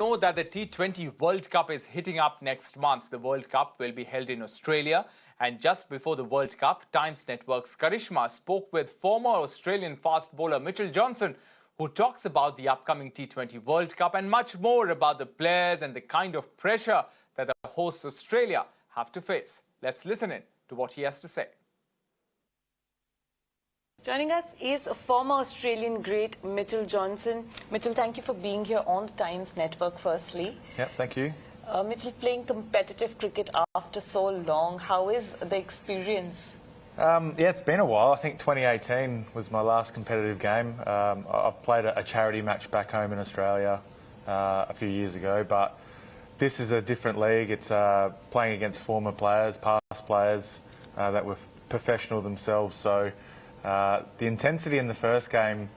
know that the T20 World Cup is hitting up next month. The World Cup will be held in Australia. And just before the World Cup, Times Network's Karishma spoke with former Australian fast bowler Mitchell Johnson, who talks about the upcoming T20 World Cup and much more about the players and the kind of pressure that the hosts Australia have to face. Let's listen in to what he has to say. Joining us is a former Australian great, Mitchell Johnson. Mitchell, thank you for being here on the Times Network, firstly. Yep, thank you. Mitchell, playing competitive cricket after so long, how is the experience? Yeah, it's been a while. I think 2018 was my last competitive game. I've played a charity match back home in Australia a few years ago, but this is a different league. It's playing against former players, past players that were professional themselves. So the intensity in the first game,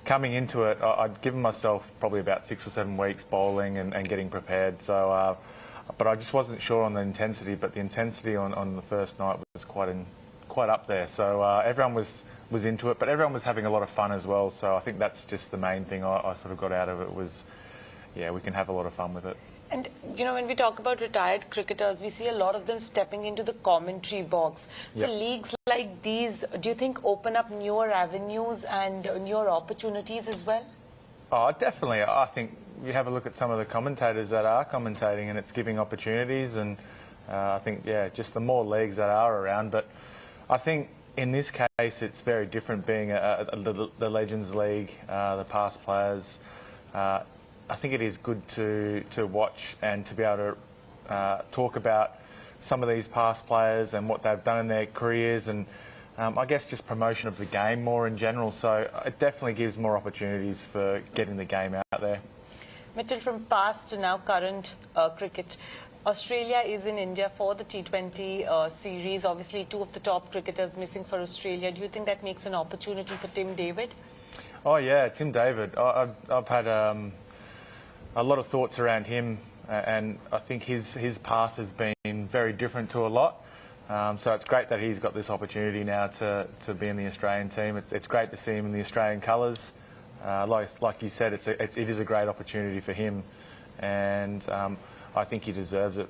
coming into it, I'd given myself probably about 6 or 7 weeks bowling and getting prepared. So, but I just wasn't sure on the intensity. But the intensity on the first night was quite up there. So everyone was into it, but everyone was having a lot of fun as well. So I think that's just the main thing I sort of got out of it was, yeah, we can have a lot of fun with it. And, you know, when we talk about retired cricketers, we see a lot of them stepping into the commentary box. So leagues like these, do you think open up newer avenues and newer opportunities as well? Oh, definitely. I think you have a look at some of the commentators that are commentating and it's giving opportunities. And I think, yeah, just the more leagues that are around. But I think in this case, it's very different being the Legends League, the past players. I think it is good to watch and to be able to talk about some of these past players and what they've done in their careers and I guess just promotion of the game more in general. So it definitely gives more opportunities for getting the game out there. Mitchell, from past to now current cricket, Australia is in India for the T20 series. Obviously, 2 of the top cricketers missing for Australia. Do you think that makes an opportunity for Tim David? Oh, yeah, Tim David. I've had a lot of thoughts around him, and I think his path has been very different to a lot. So it's great that he's got this opportunity now to be in the Australian team. It's great to see him in the Australian colours. Like you said, it is a great opportunity for him, and I think he deserves it.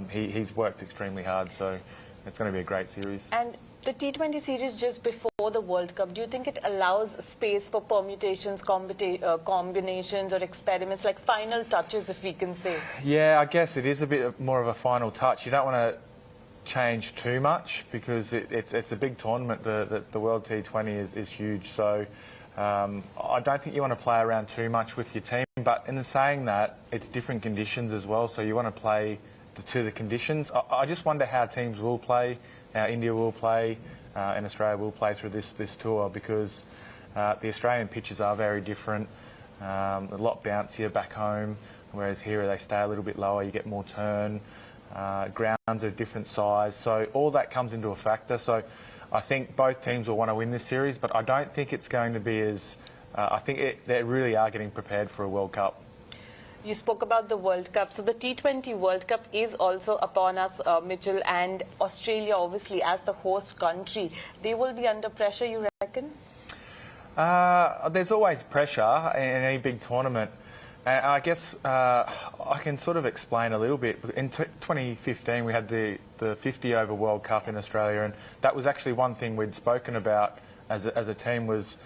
He's worked extremely hard, so it's going to be a great series. And the T20 series just before the World Cup, do you think it allows space for permutations, combinations or experiments, like final touches, if we can say? Yeah, I guess it is a bit more of a final touch. You don't want to change too much because it's a big tournament. The World T20 is huge. So I don't think you want to play around too much with your team. But in saying that, it's different conditions as well. So you want to play to the conditions. I just wonder how teams will play. India will play and Australia will play through this tour because the Australian pitches are very different, a lot bouncier back home, whereas here they stay a little bit lower, you get more turn, grounds are different size, so all that comes into a factor. So I think both teams will want to win this series, but I don't think it's going to be as... I think they really are getting prepared for a World Cup. You spoke about the World Cup. So the T20 World Cup is also upon us, Mitchell, and Australia, obviously, as the host country. They will be under pressure, you reckon? There's always pressure in any big tournament. And I guess I can sort of explain a little bit. In 2015, we had the 50-over World Cup in Australia, and that was actually one thing we'd spoken about as a team was...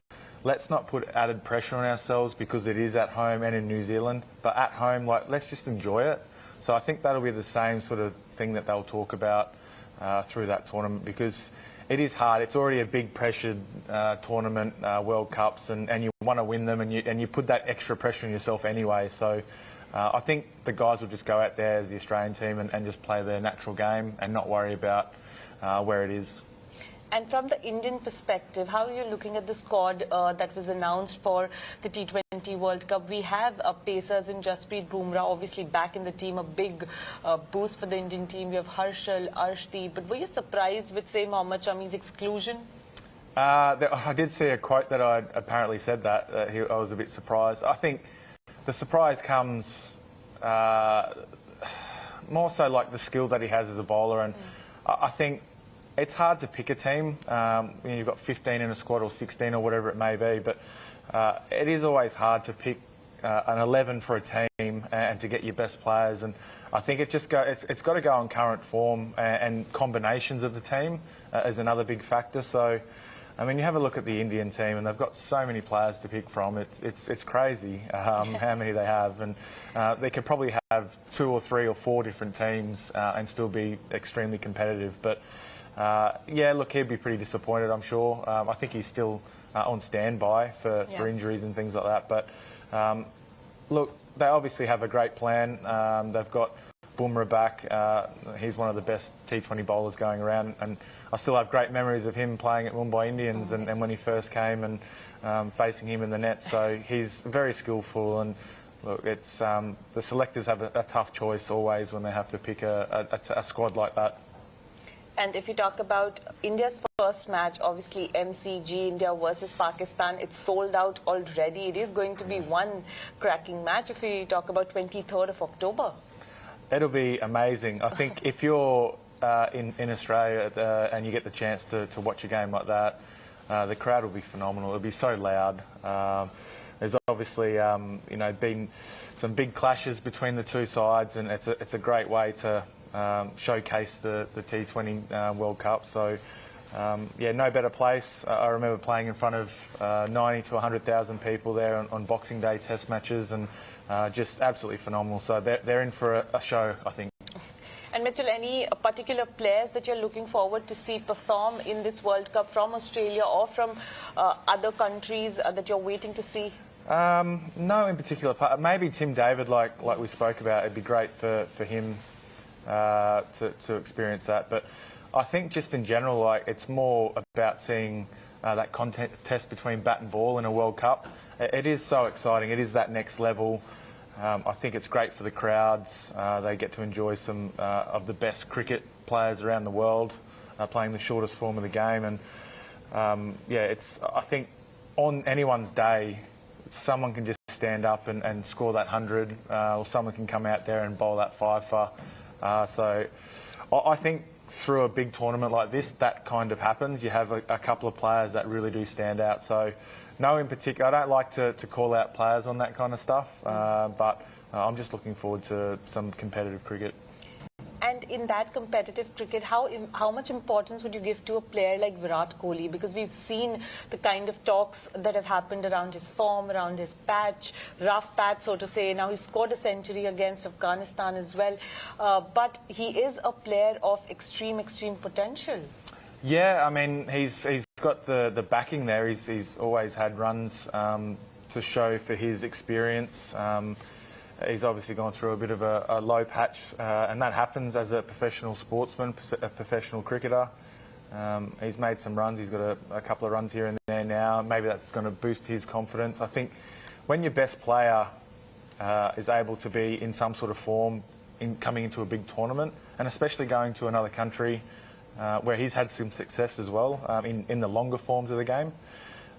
Let's not put added pressure on ourselves because it is at home and in New Zealand. But at home, let's just enjoy it. So I think that'll be the same sort of thing that they'll talk about through that tournament because it is hard. It's already a big pressured tournament, World Cups, and you want to win them and you put that extra pressure on yourself anyway. So I think the guys will just go out there as the Australian team and just play their natural game and not worry about where it is. And from the Indian perspective, how are you looking at the squad that was announced for the T20 World Cup? We have pacers in Jasprit Bumrah, obviously back in the team, a big boost for the Indian team. We have Harshal, Arshdeep. But were you surprised with, say, Mohammad Shami's exclusion? I did see a quote that I apparently said that. I was a bit surprised. I think the surprise comes more so like the skill that he has as a bowler. And I think... It's hard to pick a team. You've got 15 in a squad or 16 or whatever it may be, but it is always hard to pick an 11 for a team and to get your best players. And I think it's got to go on current form, and combinations of the team is another big factor. So, I mean, you have a look at the Indian team, and they've got so many players to pick from. It's crazy how many they have, and they could probably have 2 or 3 or 4 different teams and still be extremely competitive. But yeah, look, he'd be pretty disappointed, I'm sure. I think he's still on standby for injuries and things like that. But look, they obviously have a great plan. They've got Bumrah back. He's one of the best T20 bowlers going around, and I still have great memories of him playing at Mumbai Indians and when he first came and facing him in the net. So he's very skillful, and look, it's the selectors have a tough choice always when they have to pick a squad like that. And if you talk about India's first match, obviously MCG, India versus Pakistan, it's sold out already. It is going to be one cracking match if we talk about 23rd of October. It'll be amazing. I think if you're in Australia and you get the chance to watch a game like that, the crowd will be phenomenal. It'll be so loud. There's obviously been some big clashes between the two sides, and it's a great way to showcase the T20 World Cup. So yeah, no better place. I remember playing in front of 90 to 100,000 people there on Boxing Day Test matches, and just absolutely phenomenal. So they're in for a show, I think. And Mitchell, any particular players that you're looking forward to see perform in this World Cup from Australia or from other countries that you're waiting to see? No, in particular. Maybe Tim David, like we spoke about. It'd be great for him to experience that. But I think just in general, like, it's more about seeing that contest between bat and ball in a World Cup. It is so exciting. It is that next level. I think it's great for the crowds. They get to enjoy some of the best cricket players around the world playing the shortest form of the game. And yeah, I think on anyone's day, someone can just stand up and score that 100, or someone can come out there and bowl that 5 for. So I think through a big tournament like this, that kind of happens. You have a couple of players that really do stand out. So no, in particular, I don't like to call out players on that kind of stuff, but I'm just looking forward to some competitive cricket. And in that competitive cricket, how much importance would you give to a player like Virat Kohli? Because we've seen the kind of talks that have happened around his form, around his patch, rough patch, so to say. Now, he scored a century against Afghanistan as well. But he is a player of extreme potential. Yeah, I mean, he's got the backing there. He's always had runs to show for his experience. He's obviously gone through a bit of a low patch, and that happens as a professional sportsman, a professional cricketer. He's made some runs. He's got a couple of runs here and there now. Maybe that's going to boost his confidence. I think when your best player is able to be in some sort of form coming into a big tournament, and especially going to another country where he's had some success as well in the longer forms of the game,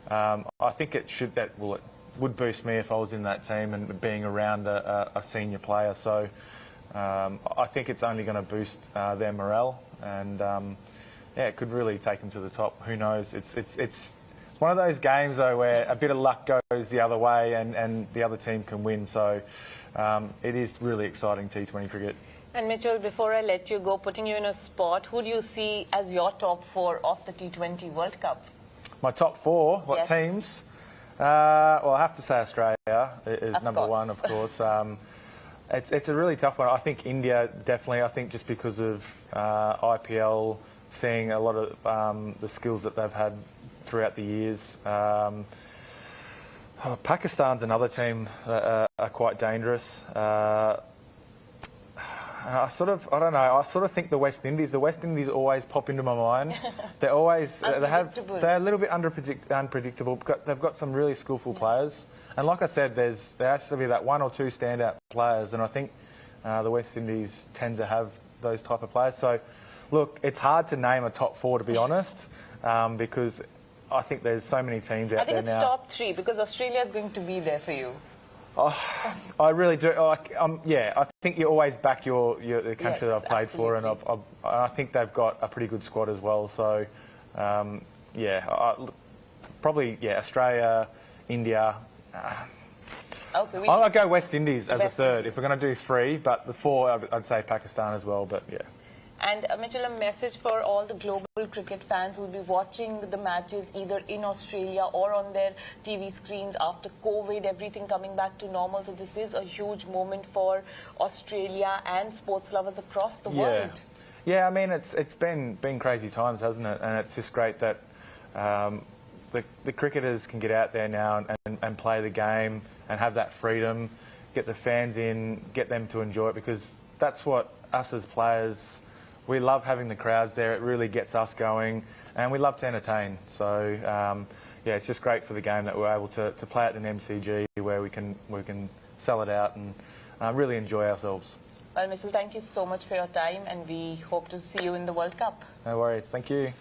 I think it would boost me if I was in that team and being around a senior player. So I think it's only going to boost their morale, and yeah, it could really take them to the top. Who knows? It's one of those games though where a bit of luck goes the other way and the other team can win. So it is really exciting T20 cricket. And Mitchell, before I let you go, putting you in a spot, who do you see as your top 4 of the T20 World Cup? My top 4? What yes. teams? Well, I have to say Australia is of number course. 1, of course. It's a really tough one. I think India, definitely. I think just because of IPL, seeing a lot of the skills that they've had throughout the years. Pakistan's another team that are quite dangerous. I don't know. I sort of think the West Indies always pop into my mind. They're always they're a little bit unpredictable. They've got some really skillful players, and like I said, there has to be that 1 or 2 standout players, and I think the West Indies tend to have those type of players. So, look, it's hard to name a top 4 to be honest, because I think there's so many teams out there now. I think it's top 3 because Australia is going to be there for you. Oh, I really do. Yeah, I think you always back the country yes, that I've played absolutely. for, and I think they've got a pretty good squad as well. So, yeah, probably Australia, India. Okay, I'd go West Indies as a West third Indies. if we're going to do three, but the four, I'd say Pakistan as well, but yeah. And Mitchell, a message for all the global cricket fans who will be watching the matches either in Australia or on their TV screens after COVID, everything coming back to normal. So this is a huge moment for Australia and sports lovers across the world. Yeah, I mean, it's been crazy times, hasn't it? And it's just great that the cricketers can get out there now and play the game and have that freedom, get the fans in, get them to enjoy it, because that's what us as players, we love having the crowds there. It really gets us going, and we love to entertain. So, yeah, it's just great for the game that we're able to play it in MCG where we can sell it out and really enjoy ourselves. Well, Mitchell, thank you so much for your time, and we hope to see you in the World Cup. No worries. Thank you.